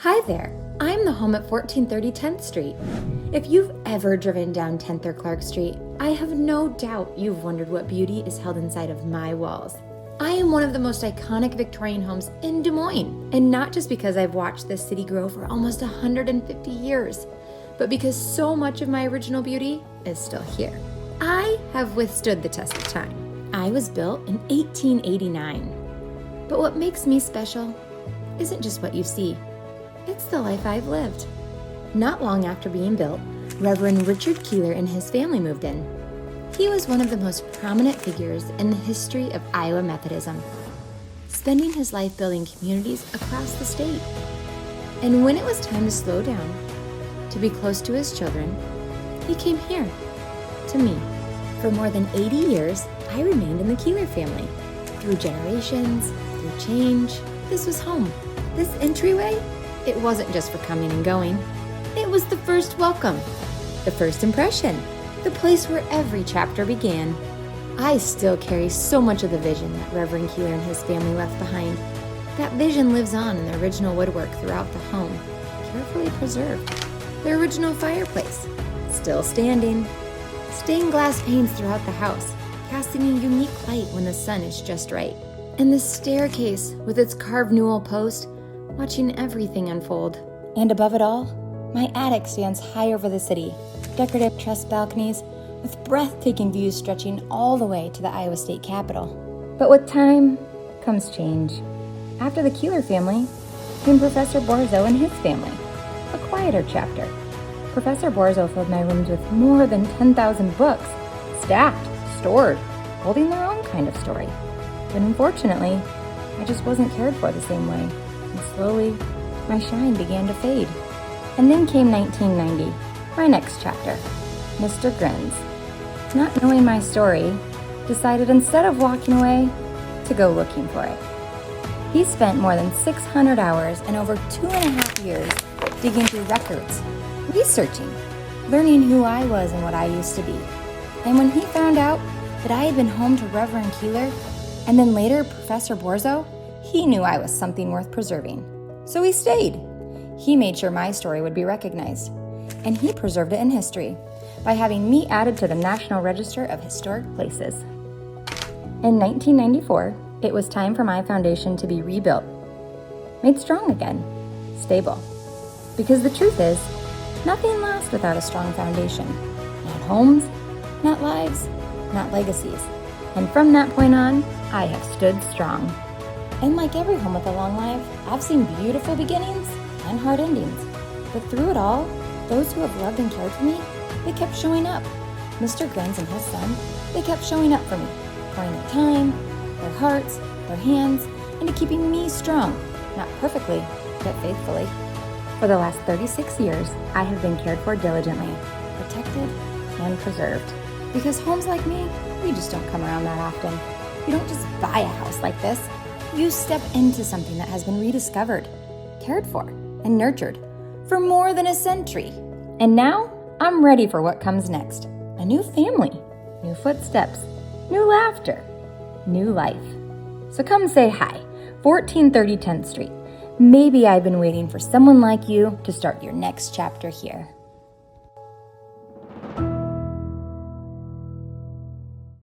Hi there, I'm the home at 1430 10th Street. If you've ever driven down 10th or Clark Street, I have no doubt you've wondered what beauty is held inside of my walls. I am one of the most iconic Victorian homes in Des Moines, and not just because I've watched this city grow for almost 150 years, but because so much of my original beauty is still here. I have withstood the test of time. I was built in 1889. But what makes me special isn't just what you see. It's the life I've lived. Not long after being built, Reverend Richard Keller and his family moved in. He was one of the most prominent figures in the history of Iowa Methodism, spending his life building communities across the state. And when it was time to slow down, to be close to his children, he came here, to me. For more than 80 years, I remained in the Keller family. Through generations, through change, this was home. This entryway, it wasn't just for coming and going. It was the first welcome, the first impression, the place where every chapter began. I still carry so much of the vision that Reverend Keller and his family left behind. That vision lives on in the original woodwork throughout the home, carefully preserved. The original fireplace, still standing. Stained glass panes throughout the house, casting a unique light when the sun is just right. And the staircase with its carved newel post, watching everything unfold. And above it all, my attic stands high over the city, decorative truss balconies with breathtaking views stretching all the way to the Iowa State Capitol. But with time comes change. After the Keller family came Professor Borzo and his family, a quieter chapter. Professor Borzo filled my rooms with more than 10,000 books, stacked, stored, holding their own kind of story. But unfortunately, I just wasn't cared for the same way. And slowly, my shine began to fade. And then came 1990, my next chapter. Mr. Grins, not knowing my story, decided instead of walking away, to go looking for it. He spent more than 600 hours and over 2.5 years digging through records, researching, learning who I was and what I used to be. And when he found out that I had been home to Reverend Keller, and then later Professor Borzo, he knew I was something worth preserving. So he stayed. He made sure my story would be recognized. And he preserved it in history by having me added to the National Register of Historic Places. In 1994, it was time for my foundation to be rebuilt, made strong again, stable. Because the truth is, nothing lasts without a strong foundation. Not homes, not lives, not legacies. And from that point on, I have stood strong. And like every home with a long life, I've seen beautiful beginnings and hard endings. But through it all, those who have loved and cared for me, they kept showing up. Mr. Grins and his son, they kept showing up for me, pouring their time, their hearts, their hands, into keeping me strong, not perfectly, but faithfully. For the last 36 years, I have been cared for diligently, protected, and preserved. Because homes like me, we just don't come around that often. You don't just buy a house like this. You step into something that has been rediscovered, cared for, and nurtured for more than a century. And now, I'm ready for what comes next. A new family, new footsteps, new laughter, new life. So come say hi, 1430 10th Street. Maybe I've been waiting for someone like you to start your next chapter here.